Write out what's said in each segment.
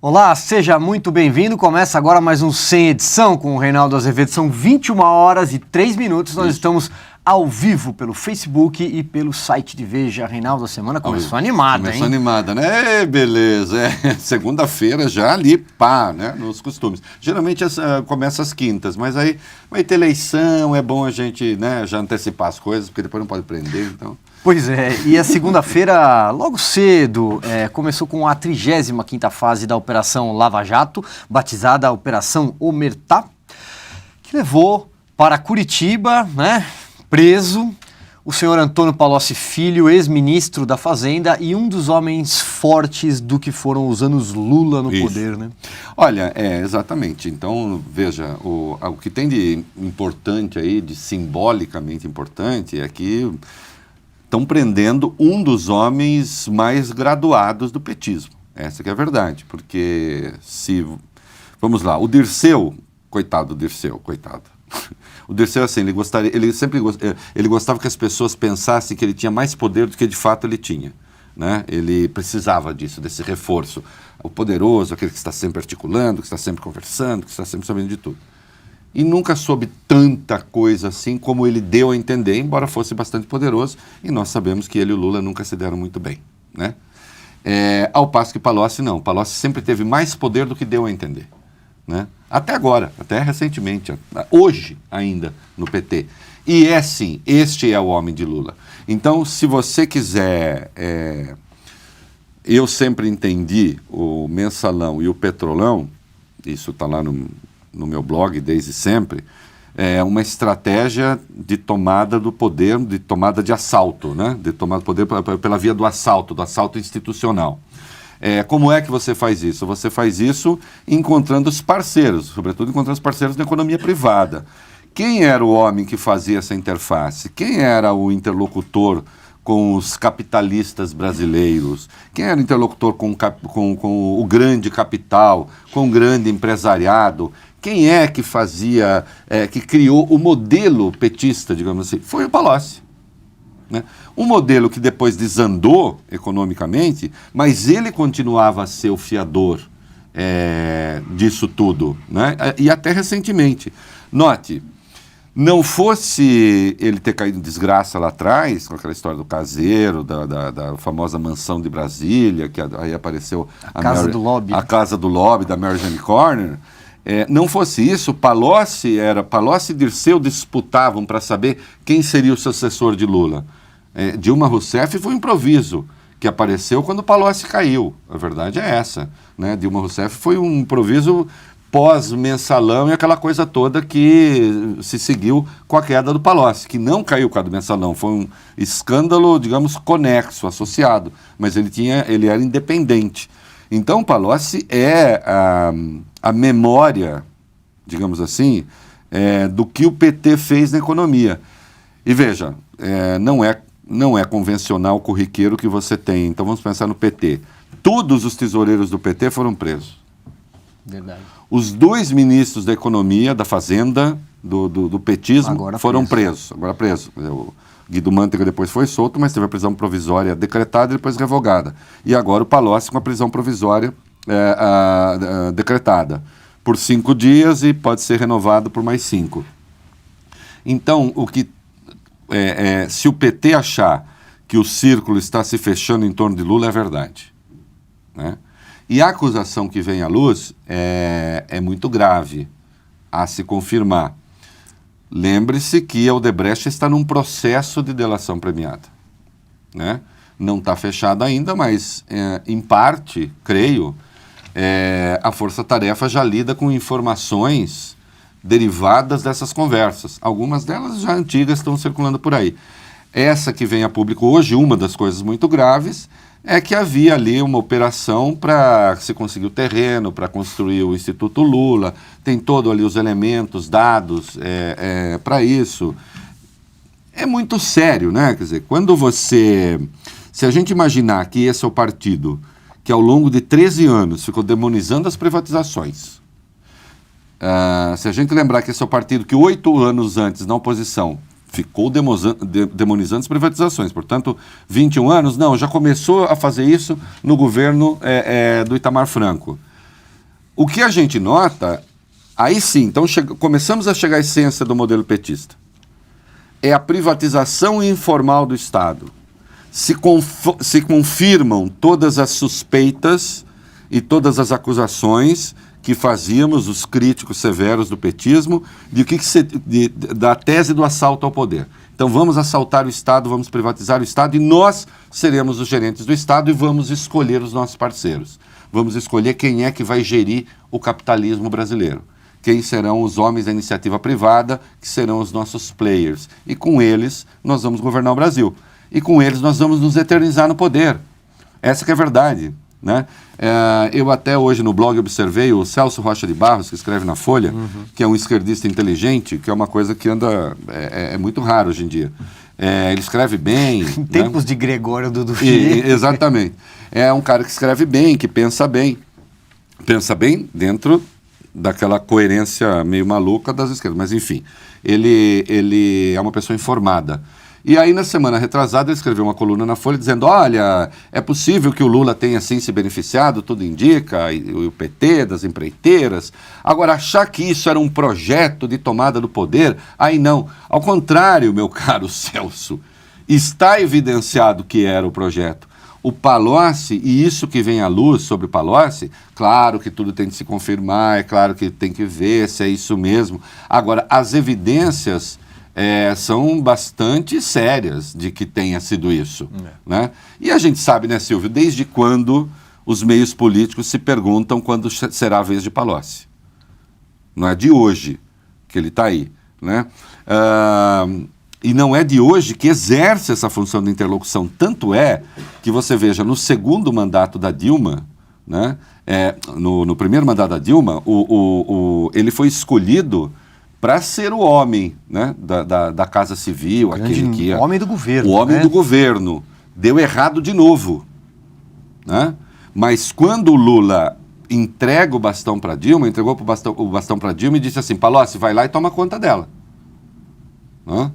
Olá, seja muito bem-vindo. Começa agora mais um Sem Edição com o Reinaldo Azevedo. São 21h03. Nós estamos ao vivo pelo Facebook e pelo site de Veja. Reinaldo, a semana começou animada, Começou animada, né? Beleza. Segunda-feira já ali, pá, né? Nos costumes. Geralmente começa às quintas, mas aí vai ter eleição, é bom a gente, né, já antecipar as coisas, porque depois não pode prender, então... Pois é, e a segunda-feira, logo cedo, começou com a 35ª fase da Operação Lava Jato, batizada Operação Omertá, que levou para Curitiba, né, preso, o senhor Antônio Palocci Filho, ex-ministro da Fazenda e um dos homens fortes do que foram os anos Lula no poder, né? Olha, exatamente. Então, veja, o que tem de importante aí, de simbolicamente importante, é que estão prendendo um dos homens mais graduados do petismo. Essa que é a verdade, porque vamos lá, o Dirceu, coitado do Dirceu, coitado. O Dirceu, assim, ele gostava que as pessoas pensassem que ele tinha mais poder do que de fato ele tinha, né? Ele precisava disso, desse reforço. O poderoso, aquele que está sempre articulando, que está sempre conversando, que está sempre sabendo de tudo. E nunca soube tanta coisa assim como ele deu a entender, embora fosse bastante poderoso, e nós sabemos que ele e o Lula nunca se deram muito bem, né? Ao passo que Palocci não. Palocci sempre teve mais poder do que deu a entender, né? Até agora, até recentemente, hoje ainda no PT. E sim, este é o homem de Lula. Então, se você quiser... eu sempre entendi o Mensalão e o Petrolão, isso está lá no meu blog desde sempre, uma estratégia de tomada do poder, de tomada de assalto, né? De tomada do poder pela via do assalto institucional. Como é que você faz isso? Você faz isso encontrando os parceiros, sobretudo encontrando os parceiros da economia privada. Quem era o homem que fazia essa interface? Quem era o interlocutor com os capitalistas brasileiros? Quem era o interlocutor com o grande capital, com o grande empresariado? Quem é que fazia, que criou o modelo petista, digamos assim? Foi o Palocci, né? Um modelo que depois desandou economicamente, mas ele continuava a ser o fiador disso tudo, né? E até recentemente. Note, não fosse ele ter caído em desgraça lá atrás, com aquela história do caseiro, da famosa mansão de Brasília, que aí apareceu a casa do lobby. A casa do lobby da Mary Jane Corner. Não fosse isso, Palocci e Dirceu disputavam para saber quem seria o sucessor de Lula. Dilma Rousseff foi um improviso que apareceu quando Palocci caiu. A verdade é essa, né? Dilma Rousseff foi um improviso pós-mensalão e aquela coisa toda que se seguiu com a queda do Palocci, que não caiu por causa do mensalão, foi um escândalo, digamos, conexo, associado, mas ele era independente. Então, Palocci é a memória, digamos assim, do que o PT fez na economia. E veja, não é convencional o corriqueiro que você tem. Então, vamos pensar no PT. Todos os tesoureiros do PT foram presos. Verdade. Os 2 ministros da economia, da fazenda, do petismo, agora foram presos. Agora presos. O Guido Mantega depois foi solto, mas teve a prisão provisória decretada e depois revogada. E agora o Palocci com a prisão provisória decretada por 5 dias e pode ser renovado por mais 5. Então, se o PT achar que o círculo está se fechando em torno de Lula, é verdade, né? E a acusação que vem à luz é muito grave a se confirmar. Lembre-se que a Odebrecht está num processo de delação premiada, né? Não está fechada ainda, mas, em parte, creio, a Força-Tarefa já lida com informações derivadas dessas conversas. Algumas delas já antigas estão circulando por aí. Essa que vem a público hoje, uma das coisas muito graves, é que havia ali uma operação para se conseguir o terreno, para construir o Instituto Lula, tem todo ali os elementos, dados para isso. É muito sério, né? Quer dizer, se a gente imaginar que esse é o partido que ao longo de 13 anos ficou demonizando as privatizações, se a gente lembrar que esse é o partido que 8 anos antes, na oposição, ficou demonizando as privatizações. Portanto, 21 anos, não, já começou a fazer isso no governo do Itamar Franco. o que a gente nota, aí sim, então começamos a chegar à essência do modelo petista. É a privatização informal do Estado. Se confirmam todas as suspeitas e todas as acusações que fazíamos os críticos severos do petismo da tese do assalto ao poder. Então vamos assaltar o Estado, vamos privatizar o Estado e nós seremos os gerentes do Estado e vamos escolher os nossos parceiros. Vamos escolher quem é que vai gerir o capitalismo brasileiro. Quem serão os homens da iniciativa privada, que serão os nossos players. E com eles nós vamos governar o Brasil. E com eles nós vamos nos eternizar no poder. Essa que é a verdade, né? Eu até hoje no blog observei o Celso Rocha de Barros, que escreve na Folha, que é um esquerdista inteligente, que é uma coisa que anda... É muito raro hoje em dia. Ele escreve bem... Em tempos de Gregório do exatamente. É um cara que escreve bem, que pensa bem. Pensa bem dentro daquela coerência meio maluca das esquerdas. Mas, enfim, ele é uma pessoa informada. E aí, na semana retrasada, ele escreveu uma coluna na Folha dizendo, olha, é possível que o Lula tenha, assim, se beneficiado, tudo indica, e o PT, das empreiteiras. Agora, achar que isso era um projeto de tomada do poder, aí não. Ao contrário, meu caro Celso, está evidenciado que era o projeto. O Palocci, e isso que vem à luz sobre o Palocci, claro que tudo tem de se confirmar, é claro que tem que ver se é isso mesmo. Agora, as evidências... são bastante sérias de que tenha sido isso. Né? E a gente sabe, né, Silvio, desde quando os meios políticos se perguntam quando será a vez de Palocci. Não é de hoje que ele está aí. Né? E não é de hoje que exerce essa função de interlocução. Tanto é que você veja, no segundo mandato da Dilma, né, no primeiro mandato da Dilma, ele foi escolhido para ser o homem, né, da Casa Civil, aquele que ia... O homem do governo. O homem do governo. Deu errado de novo. Né? Mas quando o Lula entrega o bastão para Dilma, entregou o bastão para Dilma e disse assim, Palocci, vai lá e toma conta dela. Né?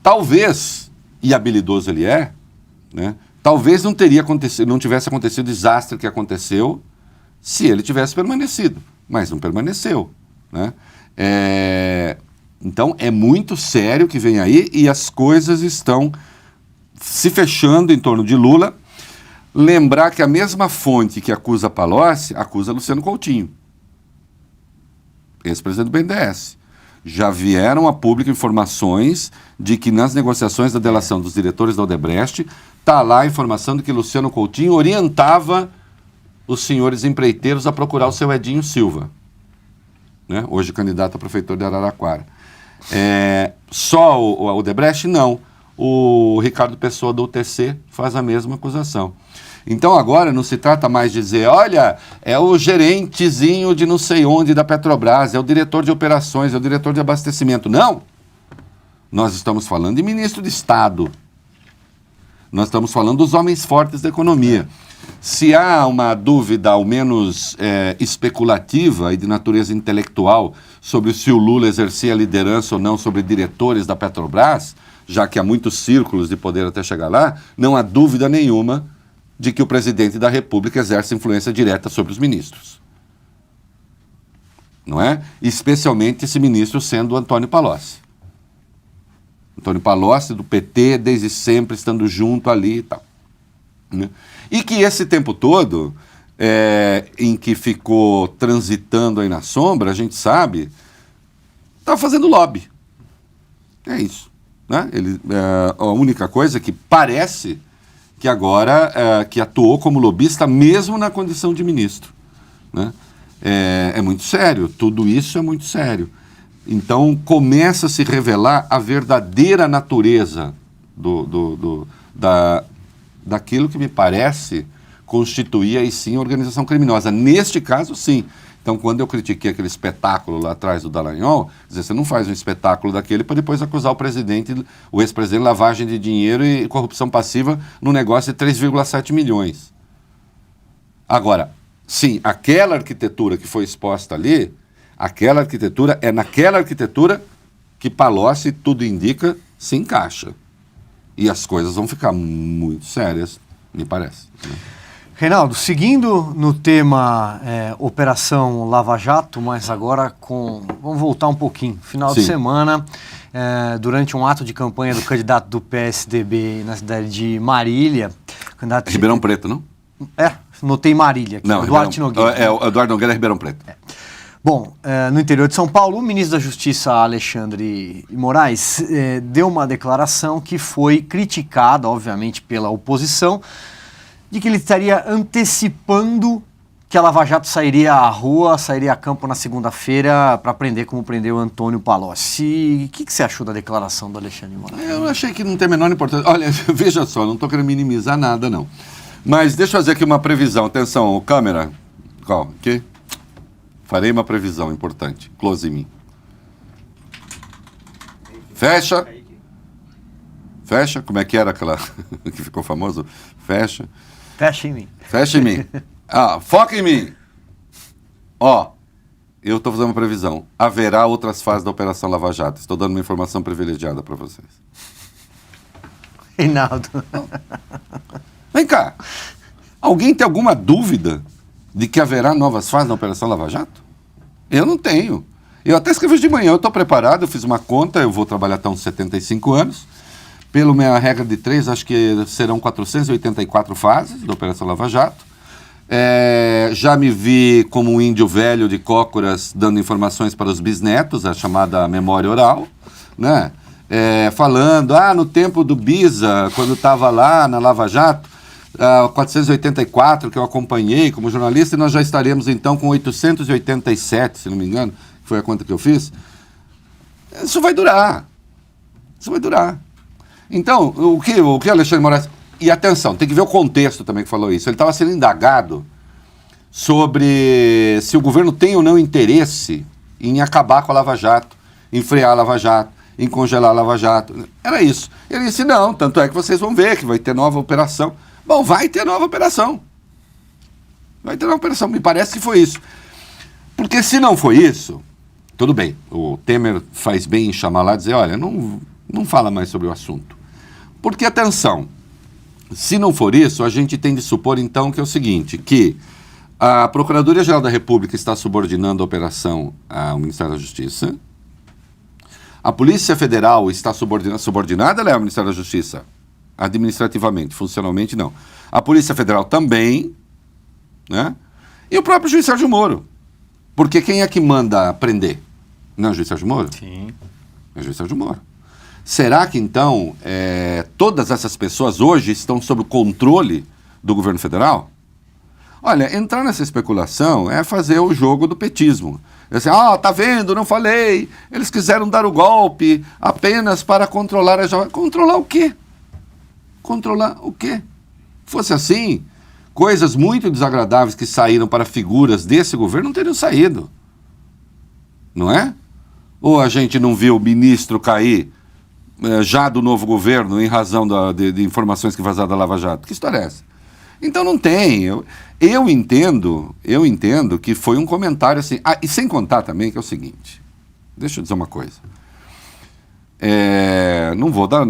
Talvez, e habilidoso ele é, né, talvez não tivesse acontecido o desastre que aconteceu se ele tivesse permanecido. Mas não permaneceu. Né? Então é muito sério que vem aí e as coisas estão se fechando em torno de Lula. Lembrar que a mesma fonte que acusa Palocci acusa Luciano Coutinho, ex-presidente do BNDES. Já vieram a público informações de que nas negociações da delação dos diretores da Odebrecht está lá a informação de que Luciano Coutinho orientava os senhores empreiteiros a procurar o seu Edinho Silva. Né? Hoje candidato a prefeitura de Araraquara. Só o Odebrecht? Não. O Ricardo Pessoa do UTC faz a mesma acusação. Então agora não se trata mais de dizer, olha, é o gerentezinho de não sei onde da Petrobras, é o diretor de operações, é o diretor de abastecimento. Não! Nós estamos falando de ministro de Estado. Nós estamos falando dos homens fortes da economia. Se há uma dúvida, ao menos especulativa e de natureza intelectual, sobre se o Lula exercia liderança ou não sobre diretores da Petrobras, já que há muitos círculos de poder até chegar lá, não há dúvida nenhuma de que o presidente da República exerce influência direta sobre os ministros. Não é? Especialmente esse ministro sendo o Antônio Palocci. Antônio Palocci, do PT, desde sempre estando junto ali e tal. Né? E que esse tempo todo, em que ficou transitando aí na sombra, a gente sabe, estava fazendo lobby. É isso. Né? A única coisa que parece que agora que atuou como lobista mesmo na condição de ministro. Né? É muito sério, tudo isso é muito sério. Então começa a se revelar a verdadeira natureza daquilo que me parece constituir aí sim organização criminosa. Neste caso, sim. Então, quando eu critiquei aquele espetáculo lá atrás do Dallagnol, dizer, você não faz um espetáculo daquele para depois acusar o ex-presidente de lavagem de dinheiro e corrupção passiva no negócio de 3,7 milhões. Agora, sim, aquela arquitetura que foi exposta ali, aquela arquitetura é naquela arquitetura que Palocci, tudo indica, se encaixa. E as coisas vão ficar muito sérias, me parece. Né? Reinaldo, seguindo no tema Operação Lava Jato, mas agora vamos voltar um pouquinho. Final de semana, durante um ato de campanha do candidato do PSDB na cidade de Marília... Ribeirão Preto, não? Notei Marília aqui, não, Eduardo Nogueira. O Eduardo Nogueira é Ribeirão Preto. Bom, no interior de São Paulo, o ministro da Justiça, Alexandre de Moraes, deu uma declaração que foi criticada, obviamente, pela oposição, de que ele estaria antecipando que a Lava Jato sairia à rua, sairia a campo na segunda-feira para prender como prendeu Antônio Palocci. O que você achou da declaração do Alexandre de Moraes? Eu achei que não tem a menor importância. Olha, veja só, não estou querendo minimizar nada, não. Mas deixa eu fazer aqui uma previsão. Atenção, câmera. Qual? Aqui. Farei uma previsão importante. Close em mim. Fecha. Fecha. Como é que era aquela que ficou famoso? Fecha. Fecha em mim. Fecha em mim. Foca em mim. Eu estou fazendo uma previsão. Haverá outras fases da Operação Lava Jato. Estou dando uma informação privilegiada para vocês. Reinaldo. Vem cá. Alguém tem alguma dúvida de que haverá novas fases na Operação Lava Jato? Eu não tenho. Eu até escrevi de manhã, eu estou preparado, eu fiz uma conta, eu vou trabalhar até uns 75 anos. Pela minha regra de 3, acho que serão 484 fases da Operação Lava Jato. Já me vi como um índio velho de cócoras dando informações para os bisnetos, a chamada memória oral, né? Falando, no tempo do Bisa, quando estava lá na Lava Jato, 484, que eu acompanhei como jornalista, e nós já estaremos então com 887, se não me engano, que foi a conta que eu fiz. Isso vai durar. Isso vai durar. Então, o que Alexandre de Moraes... E atenção, tem que ver o contexto também que falou isso. Ele estava sendo indagado sobre se o governo tem ou não interesse em acabar com a Lava Jato, em frear a Lava Jato, em congelar a Lava Jato. Era isso. Ele disse, não, tanto é que vocês vão ver que vai ter nova operação. Bom, vai ter nova operação. Vai ter nova operação. Me parece que foi isso. Porque se não foi isso, tudo bem. O Temer faz bem em chamar lá e dizer, olha, não fala mais sobre o assunto. Porque, atenção, se não for isso, a gente tem de supor, então, que é o seguinte, que a Procuradoria-Geral da República está subordinando a operação ao Ministério da Justiça, a Polícia Federal está subordinada ao Ministério da Justiça, administrativamente, funcionalmente não. A Polícia Federal também, né? E o próprio juiz Sérgio Moro. Porque quem é que manda prender? Não é o juiz Sérgio Moro? Sim. É o juiz Sérgio Moro. Será que, então, todas essas pessoas hoje estão sob o controle do governo federal? Olha, entrar nessa especulação é fazer o jogo do petismo. É assim, tá vendo, não falei, eles quiseram dar o golpe apenas para controlar a jovem. Controlar o quê? Controlar o quê? Fosse assim, coisas muito desagradáveis que saíram para figuras desse governo não teriam saído. Não é? Ou a gente não viu o ministro cair já do novo governo em razão de informações que vazaram da Lava Jato? Que história é essa? Então não tem. Eu entendo que foi um comentário assim. E sem contar também que é o seguinte. Deixa eu dizer uma coisa. Não vou dar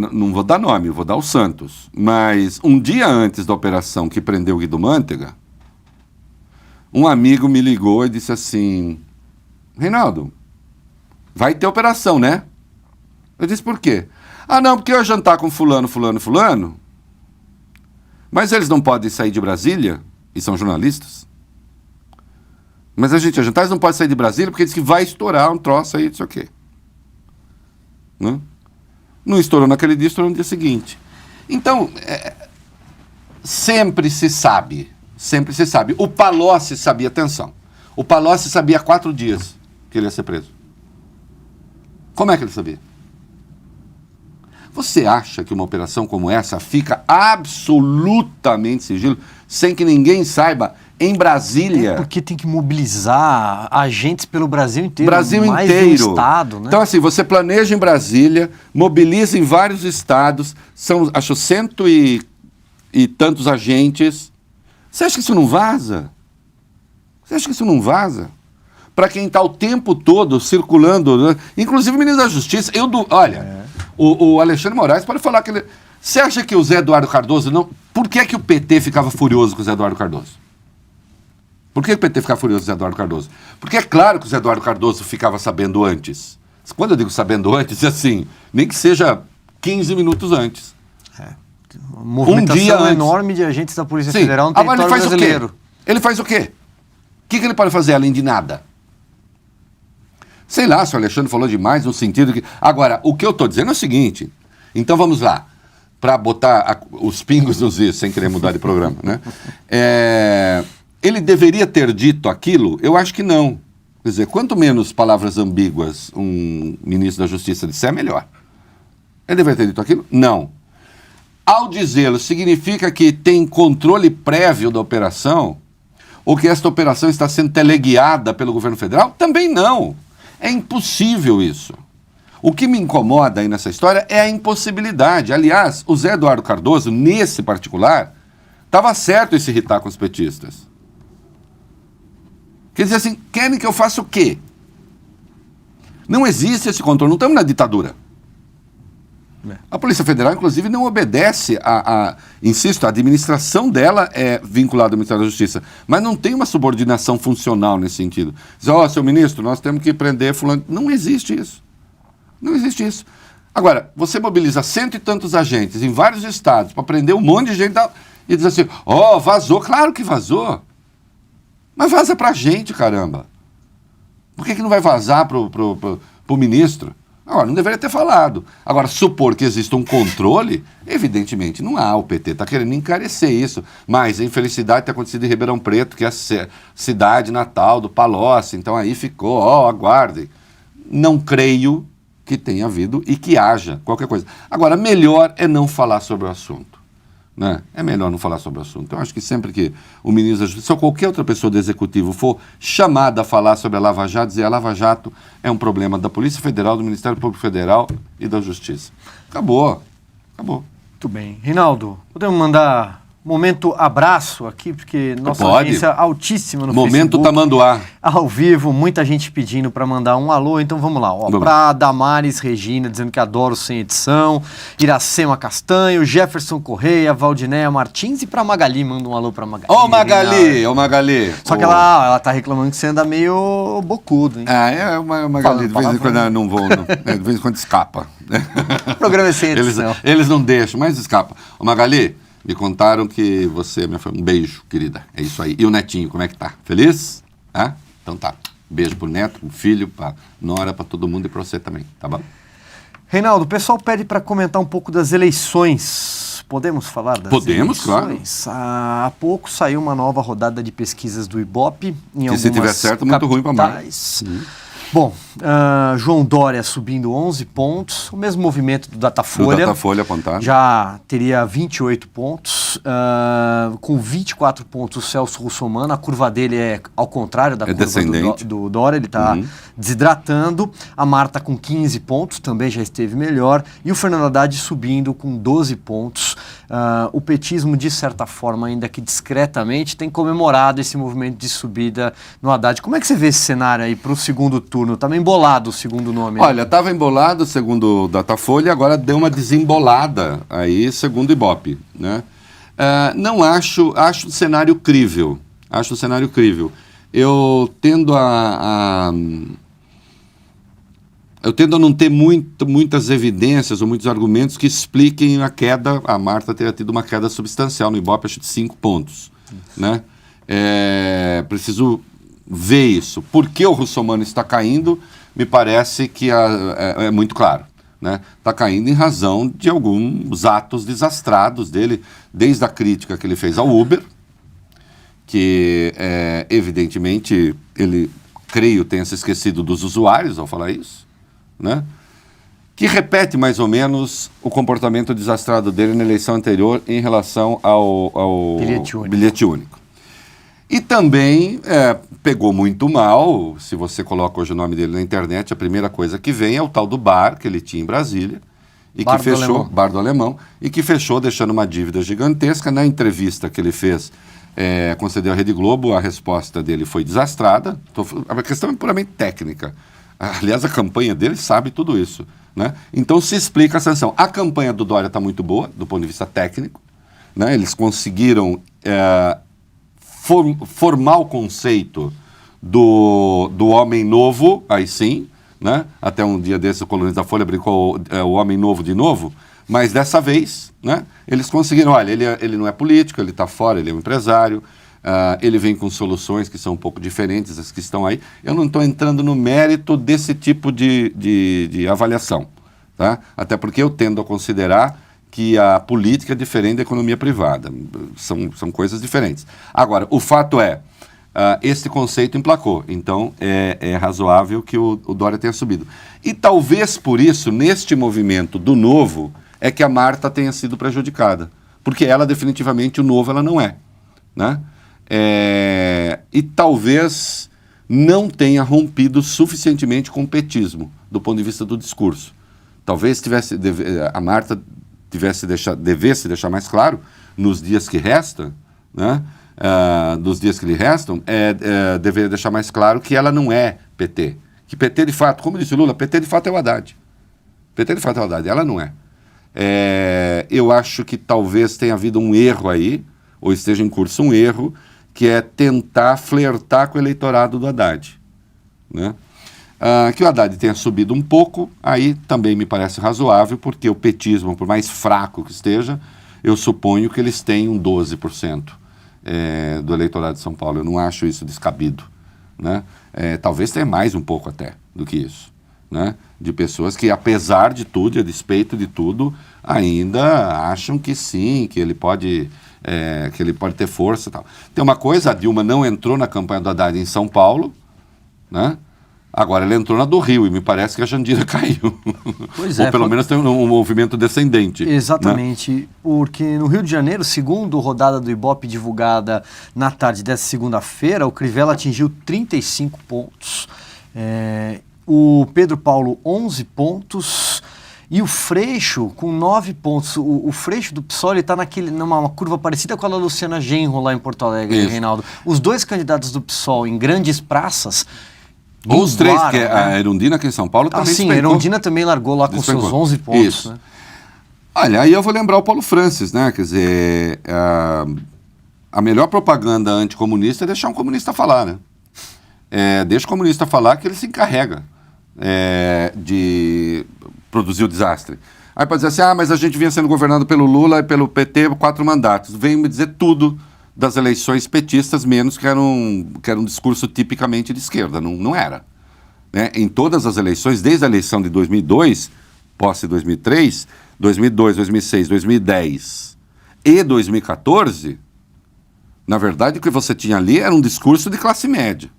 nome, vou dar o Santos. Mas um dia antes da operação que prendeu o Guido Mantega, um amigo me ligou e disse assim, Reinaldo, vai ter operação, né? Eu disse, por quê? Não, porque eu ia jantar com fulano, mas eles não podem sair de Brasília, e são jornalistas. Mas a gente ia jantar, eles não podem sair de Brasília, porque diz que vai estourar um troço aí, não sei o quê. Não estourou naquele dia, estourou no dia seguinte. Então, sempre se sabe. O Palocci sabia, atenção, o Palocci sabia há 4 dias que ele ia ser preso. Como é que ele sabia? Você acha que uma operação como essa fica absolutamente sigilo, sem que ninguém saiba, em Brasília? Porque tem que mobilizar agentes pelo Brasil inteiro. Mais de um estado, né? Então, assim, você planeja em Brasília, mobiliza em vários estados, são, acho, 100 e tantos agentes. Você acha que isso não vaza? Para quem está o tempo todo circulando, né? Inclusive o ministro da Justiça, olha... O Alexandre de Moraes pode falar que ele... Você acha que o Zé Eduardo Cardoso não... Por que o PT ficava furioso com o Zé Eduardo Cardoso? Por que o PT ficava furioso com o Zé Eduardo Cardoso? Porque é claro que o Zé Eduardo Cardoso ficava sabendo antes. Quando eu digo sabendo antes, é assim, nem que seja 15 minutos antes. Uma movimentação enorme de agentes da Polícia Federal no território brasileiro. Ele faz o quê? O que ele pode fazer além de nada? Sei lá, se o Alexandre falou demais no sentido que... Agora, o que eu estou dizendo é o seguinte, então vamos lá, para botar os pingos nos is, sem querer mudar de programa, né? Ele deveria ter dito aquilo? Eu acho que não. Quer dizer, quanto menos palavras ambíguas um ministro da Justiça disser, melhor. Ele deveria ter dito aquilo? Não. Ao dizê-lo, significa que tem controle prévio da operação? Ou que esta operação está sendo teleguiada pelo governo federal? Também não. É impossível isso. O que me incomoda aí nessa história é a impossibilidade. Aliás, o Zé Eduardo Cardoso, nesse particular, estava certo em se irritar com os petistas. Quer dizer assim, querem que eu faça o quê? Não existe esse controle, não estamos na ditadura. A Polícia Federal, inclusive, não obedece insisto, a administração dela é vinculada ao Ministério da Justiça, mas não tem uma subordinação funcional nesse sentido. Diz, seu ministro, nós temos que prender fulano. Não existe isso. Não existe isso. Agora, você mobiliza 100 e tantos agentes em vários estados para prender um monte de gente e diz assim, vazou. Claro que vazou. Mas vaza pra gente, caramba. Por que não vai vazar pro ministro? Agora, não deveria ter falado. Agora, supor que exista um controle, evidentemente não há. O PT está querendo encarecer isso. Mas a infelicidade tem acontecido em Ribeirão Preto, que é a cidade natal do Palocci. Então aí ficou, aguardem. Não creio que tenha havido e que haja qualquer coisa. Agora, melhor é não falar sobre o assunto. Né? É melhor não falar sobre o assunto. Eu acho que sempre que o ministro da Justiça ou qualquer outra pessoa do Executivo for chamada a falar sobre a Lava Jato, dizer a Lava Jato é um problema da Polícia Federal, do Ministério Público Federal e da Justiça. Acabou. Muito bem. Reinaldo, podemos mandar momento abraço aqui, porque nossa audiência altíssima no Momento Facebook. Tamanduá. Ao vivo, muita gente pedindo para mandar um alô, então vamos lá. Para Damares Regina, dizendo que adoro sem edição, Iracema Castanho, Jefferson Correia, Valdinéia Martins e para Magali, manda um alô para Magali. Magali! Só que ela tá reclamando que você anda meio bocudo, hein? Magali, de vez em quando não vou, de vez em quando escapa. O programa é sem edição. Eles não deixam, mas escapa. Magali, me contaram que você, minha filha, um beijo, querida. É isso aí. E o netinho, como é que tá? Feliz? Então tá. Beijo pro neto, pro filho, pra nora, pra todo mundo e pra você também, tá bom? Reinaldo, o pessoal pede para comentar um pouco das eleições. Podemos falar das eleições? Claro. Há pouco saiu uma nova rodada de pesquisas do Ibope. Que se tiver certo, muito ruim para mais. Bom, João Dória subindo 11 pontos, o mesmo movimento do Datafolha. Do Datafolha apontado. Já teria 28 pontos, com 24 pontos o Celso Russomano, a curva dele é ao contrário da curva do Dória, ele está desidratando. A Marta com 15 pontos, também já esteve melhor, e o Fernando Haddad subindo com 12 pontos. O petismo, de certa forma, ainda que discretamente, tem comemorado esse movimento de subida no Haddad. Como é que você vê esse cenário aí para o segundo turno? Estava embolado o segundo nome. Olha, estava embolado segundo o Datafolha, agora deu uma desembolada aí segundo o Ibope, né? Não acho o cenário crível. Eu tendo a não ter muitas evidências ou muitos argumentos que expliquem a queda. A Marta teria tido uma queda substancial no Ibope, acho de 5 pontos, né? Preciso ver isso. Por que o Russomano está caindo, me parece que é muito claro, né? Está caindo em razão de alguns atos desastrados dele, desde a crítica que ele fez ao Uber, que evidentemente ele, creio, tenha se esquecido dos usuários ao falar isso, né? Que repete mais ou menos o comportamento desastrado dele na eleição anterior em relação ao bilhete único. E também pegou muito mal, se você coloca hoje o nome dele na internet, a primeira coisa que vem é o tal do bar que ele tinha em Brasília, e que fechou, Bar do Alemão, e que fechou deixando uma dívida gigantesca. Na entrevista que ele fez, concedeu à Rede Globo, a resposta dele foi desastrada. A questão é puramente técnica. Aliás, a campanha dele sabe tudo isso. Né? Então se explica a sanção. A campanha do Dória está muito boa, do ponto de vista técnico. Né? Eles conseguiram formar o conceito do homem novo, aí sim. Né? Até um dia desse o colunista da Folha brincou o homem novo de novo. Mas dessa vez, né, eles conseguiram, olha, ele não é político, ele está fora, ele é um empresário, ele vem com soluções que são um pouco diferentes das que estão aí. Eu não estou entrando no mérito desse tipo de avaliação, tá? Até porque eu tendo a considerar que a política é diferente da economia privada, são coisas diferentes. Agora, o fato é, este conceito emplacou, então é razoável que o Dória tenha subido. E talvez por isso, neste movimento do novo, é que a Marta tenha sido prejudicada. Porque ela, definitivamente, o novo, ela não é. Né? E talvez não tenha rompido suficientemente com o petismo, do ponto de vista do discurso. Talvez a Marta devesse deixar mais claro, nos dias que restam, né? Dos dias que lhe restam, deveria deixar mais claro que ela não é PT. Que PT, de fato, como disse o Lula, PT, de fato, é o Haddad. PT, de fato, é o Haddad. Ela não é. Eu acho que talvez tenha havido um erro aí, ou esteja em curso um erro, que é tentar flertar com o eleitorado do Haddad. Né? Que o Haddad tenha subido um pouco, aí também me parece razoável, porque o petismo, por mais fraco que esteja, eu suponho que eles têm um 12% do eleitorado de São Paulo. Eu não acho isso descabido. Né? Talvez tenha mais um pouco até do que isso. Né? De pessoas que, apesar de tudo e a despeito de tudo, ainda acham que sim, que ele pode ter força e tal. Tem uma coisa, a Dilma não entrou na campanha do Haddad em São Paulo, né? Agora ela entrou na do Rio e me parece que a Jandira caiu. Pois ou pelo menos tem um movimento descendente. Exatamente, né? Porque no Rio de Janeiro, segundo rodada do Ibope divulgada na tarde dessa segunda-feira, o Crivella atingiu 35 pontos. O Pedro Paulo, 11 pontos, e o Freixo, com 9 pontos. O Freixo do PSOL está numa curva parecida com a da Luciana Genro, lá em Porto Alegre, Isso. Reinaldo. Os dois candidatos do PSOL em grandes praças... Ou os três, que a Erundina aqui em São Paulo também sim, a Erundina também largou lá com seus 11 pontos. Isso. Né? Olha, aí eu vou lembrar o Paulo Francis, né? Quer dizer, a melhor propaganda anticomunista é deixar um comunista falar, né? Deixa o comunista falar que ele se encarrega de produzir o desastre. Aí pode dizer assim, mas a gente vinha sendo governado pelo Lula e pelo PT 4 mandatos. Vem me dizer tudo das eleições petistas, menos que era um discurso tipicamente de esquerda. Não era. Né? Em todas as eleições, desde a eleição de 2002, posse 2003, 2002, 2006, 2010 e 2014, na verdade, o que você tinha ali era um discurso de classe média.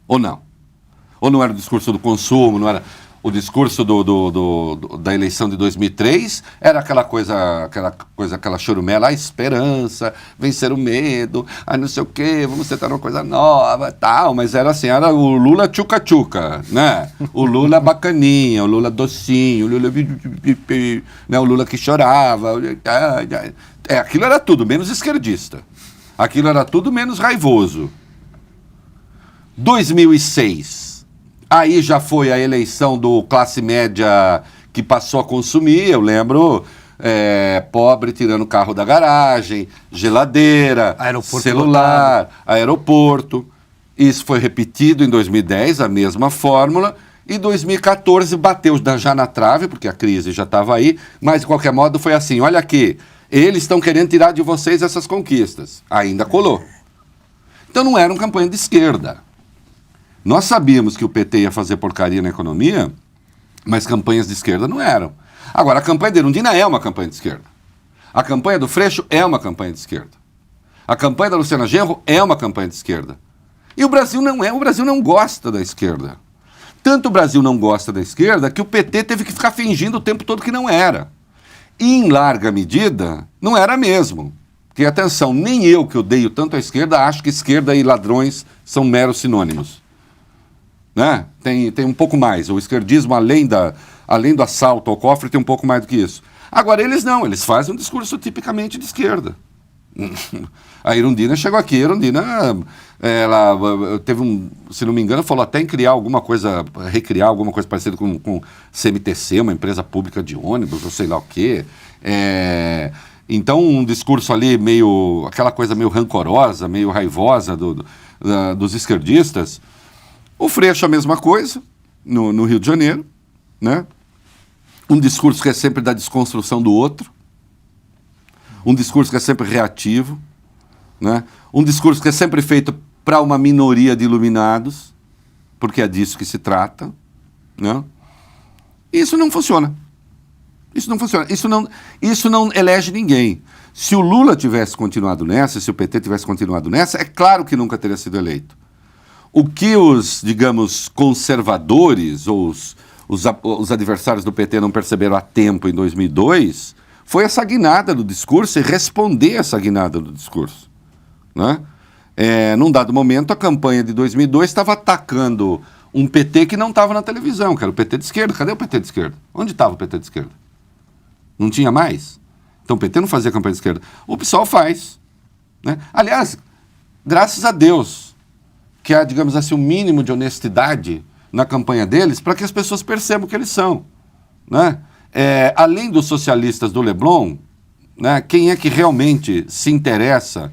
Ou não? Ou não era o discurso do consumo, não era... O discurso da eleição de 2003 era aquela chorumela, a esperança, vencer o medo, não sei o quê, vamos tentar uma coisa nova, tal, mas era assim, era o Lula tchuca-tchuca, né? O Lula bacaninha, o Lula docinho, o Lula, né? O Lula que chorava, aquilo era tudo menos esquerdista, aquilo era tudo menos raivoso. 2006... Aí já foi a eleição do classe média que passou a consumir, eu lembro, pobre tirando carro da garagem, geladeira, aeroporto celular, lotado. Aeroporto. Isso foi repetido em 2010, a mesma fórmula, e 2014 bateu já na trave, porque a crise já estava aí, mas de qualquer modo foi assim, olha aqui, eles estão querendo tirar de vocês essas conquistas. Ainda colou. Então não era uma campanha de esquerda. Nós sabíamos que o PT ia fazer porcaria na economia, mas campanhas de esquerda não eram. Agora, a campanha de Erundina é uma campanha de esquerda. A campanha do Freixo é uma campanha de esquerda. A campanha da Luciana Genro é uma campanha de esquerda. E o Brasil não gosta da esquerda. Tanto o Brasil não gosta da esquerda que o PT teve que ficar fingindo o tempo todo que não era. E, em larga medida, não era mesmo. Porque, atenção, nem eu que odeio tanto a esquerda acho que esquerda e ladrões são meros sinônimos. Né? Tem um pouco mais. O esquerdismo, além do assalto ao cofre, tem um pouco mais do que isso. Agora, eles não. Eles fazem um discurso tipicamente de esquerda. A Erundina chegou aqui, a Erundina, ela teve se não me engano, falou até em criar alguma coisa, recriar alguma coisa parecida com CMTC, uma empresa pública de ônibus, ou sei lá o quê. Então, um discurso ali aquela coisa meio rancorosa, meio raivosa dos esquerdistas. O Freixo a mesma coisa, no Rio de Janeiro, né? Um discurso que é sempre da desconstrução do outro, um discurso que é sempre reativo, né? Um discurso que é sempre feito para uma minoria de iluminados, porque é disso que se trata, né? Isso não funciona. Isso não funciona. Isso não elege ninguém. Se o Lula tivesse continuado nessa, se o PT tivesse continuado nessa, é claro que nunca teria sido eleito. O que os, digamos, conservadores ou os adversários do PT não perceberam a tempo em 2002 foi essa guinada do discurso e responder essa guinada do discurso, né? Num dado momento, a campanha de 2002 estava atacando um PT que não estava na televisão, que era o PT de esquerda. Cadê o PT de esquerda? Onde estava o PT de esquerda? Não tinha mais? Então o PT não fazia campanha de esquerda. O PSOL faz, né? Aliás, graças a Deus, que há, digamos assim, um mínimo de honestidade na campanha deles para que as pessoas percebam o que eles são, né? Além dos socialistas do Leblon, né, quem é que realmente se interessa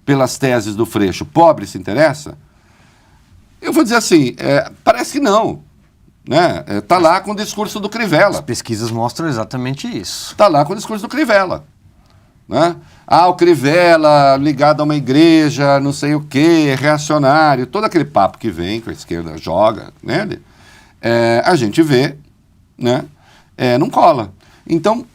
pelas teses do Freixo? Pobre se interessa? Eu vou dizer assim, parece que não. Né? Tá lá com o discurso do Crivella. As pesquisas mostram exatamente isso. Tá lá com o discurso do Crivella. Né? O Crivella ligado a uma igreja, não sei o quê, reacionário, todo aquele papo que vem, que a esquerda joga nele, a gente vê, né? Não cola. Então,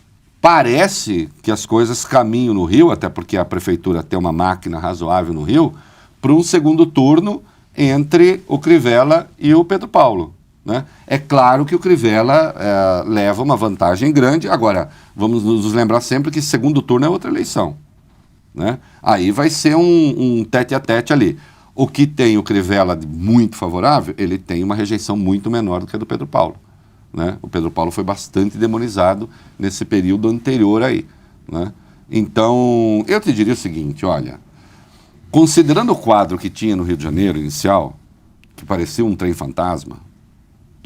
parece que as coisas caminham no Rio, até porque a prefeitura tem uma máquina razoável no Rio, para um segundo turno entre o Crivella e o Pedro Paulo. Né? É claro que o Crivella leva uma vantagem grande. Agora, vamos nos lembrar sempre que segundo turno é outra eleição. Né? Aí vai ser um tete-a-tete ali. O que tem o Crivella de muito favorável, ele tem uma rejeição muito menor do que a do Pedro Paulo. Né? O Pedro Paulo foi bastante demonizado nesse período anterior aí. Né? Então, eu te diria o seguinte, olha, considerando o quadro que tinha no Rio de Janeiro inicial, que parecia um trem fantasma,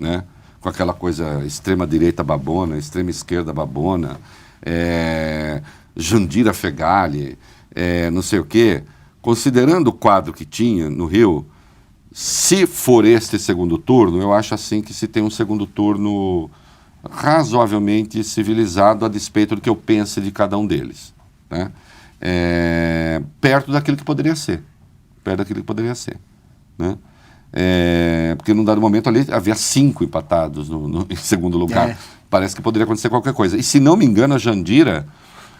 né? Com aquela coisa extrema-direita babona, extrema-esquerda babona, Jandira Fegali, não sei o quê. Considerando o quadro que tinha no Rio, se for este segundo turno, eu acho assim que se tem um segundo turno razoavelmente civilizado a despeito do que eu pense de cada um deles. Né? Perto daquilo que poderia ser. Perto daquilo que poderia ser. Né? Porque num dado momento ali havia 5 empatados em segundo lugar. Parece que poderia acontecer qualquer coisa. E se não me engano, a Jandira,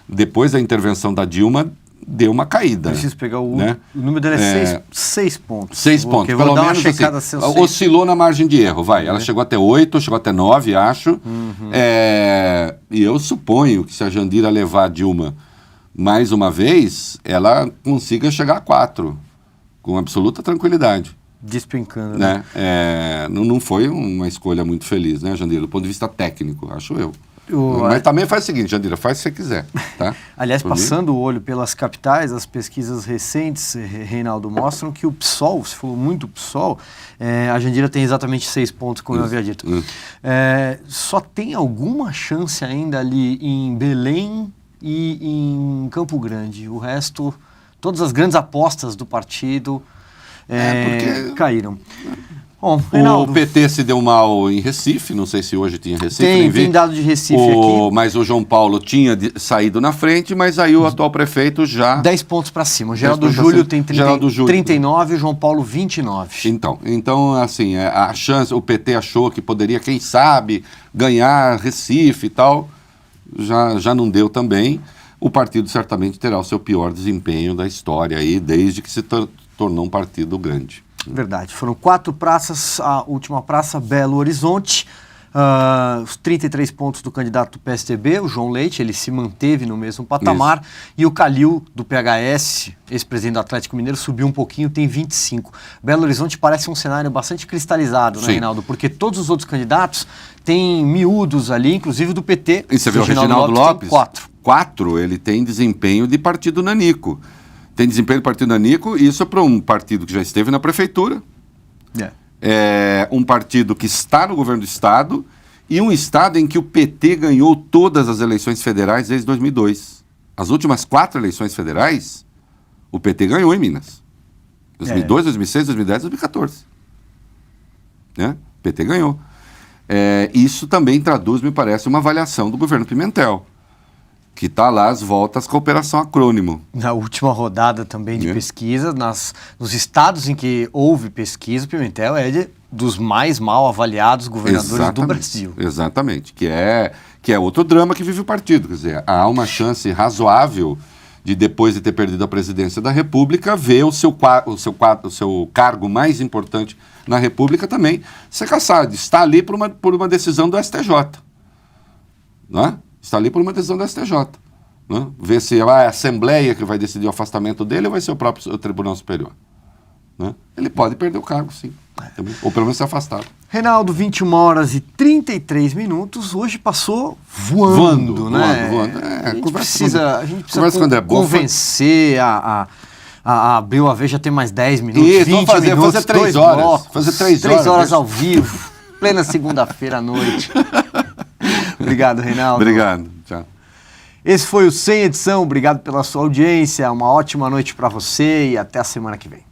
depois da intervenção da Dilma, deu uma caída. Preciso pegar o né? O número dela é 6 pontos. 6 pontos. Eu Pelo vou dar uma menos checada assim, se eu sei. oscilou na margem de erro, vai. Ela chegou até 8, chegou até 9, acho. E eu suponho que se a Jandira levar a Dilma mais uma vez, ela consiga chegar a 4, com absoluta tranquilidade. Despencando, né? Não foi uma escolha muito feliz, né, Jandira? Do ponto de vista técnico, acho eu. O- Mas também faz o seguinte, Jandira, faz se você quiser, tá? Aliás, Por mim? passando o olho pelas capitais, as pesquisas recentes, Reinaldo, mostram que o PSOL, se falou muito PSOL, a Jandira tem exatamente 6 pontos, como eu havia dito. Só tem alguma chance ainda ali em Belém e em Campo Grande. O resto, todas as grandes apostas do partido porque- caíram. Bom, O Reinaldo, PT se deu mal em Recife, não sei se hoje tinha Recife, nem vi. tem dado de Recife aqui. Mas o João Paulo tinha saído na frente, mas aí o atual prefeito já... 10 pontos para cima. O Geraldo 10 pontos pra Júlio cima. tem Geraldo Júlio. 39 e o João Paulo 29. Então assim, a chance, o PT achou que poderia, quem sabe, ganhar Recife e tal, já não deu também. O partido certamente terá o seu pior desempenho da história aí, desde que se tornou um partido grande. Verdade. Foram 4 praças, a última praça, Belo Horizonte, Os 33 pontos do candidato do PSDB, o João Leite, ele se manteve no mesmo patamar. E o Calil, do PHS, ex-presidente do Atlético Mineiro, subiu um pouquinho, tem 25. Belo Horizonte parece um cenário bastante cristalizado, né, Reinaldo? Porque todos os outros candidatos têm miúdos ali, inclusive do PT. E você vê o Reginaldo Lopes? Tem 4. Ele tem desempenho de partido nanico. Tem desempenho de partido nanico, e isso é para um partido que já esteve na prefeitura. É um partido que está no governo do Estado e um Estado em que o PT ganhou todas as eleições federais desde 2002. As últimas 4 eleições federais, o PT ganhou em Minas. 2002, 2006, 2010, 2014. Né? O PT ganhou. Isso também traduz, me parece, uma avaliação do governo Pimentel, que está lá às voltas com a Operação Acrônimo. Na última rodada também de pesquisa, nos estados em que houve pesquisa, o Pimentel é dos mais mal avaliados governadores do Brasil. Exatamente, que é outro drama que vive o partido. Quer dizer, há uma chance razoável de, depois de ter perdido a presidência da República, ver o seu cargo mais importante na República também ser cassado. Está ali por uma decisão do STJ. Não é? Está ali por uma decisão do STJ. Né? Ver se é a Assembleia que vai decidir o afastamento dele ou vai ser o próprio Tribunal Superior. Né? Ele pode perder o cargo, sim. Também. Ou pelo menos ser afastado. Reinaldo, 21 horas e 33 minutos. Hoje passou voando, né? Voando. A gente precisa convencer a abrir o AV, já tem mais 10 minutos, Isso, 20 fazer 3 horas. blocos, fazer 3 horas ao vivo, plena segunda-feira à noite. Obrigado, Reinaldo. Obrigado. Tchau. Esse foi o Sem Edição. Obrigado pela sua audiência. Uma ótima noite para você e até a semana que vem.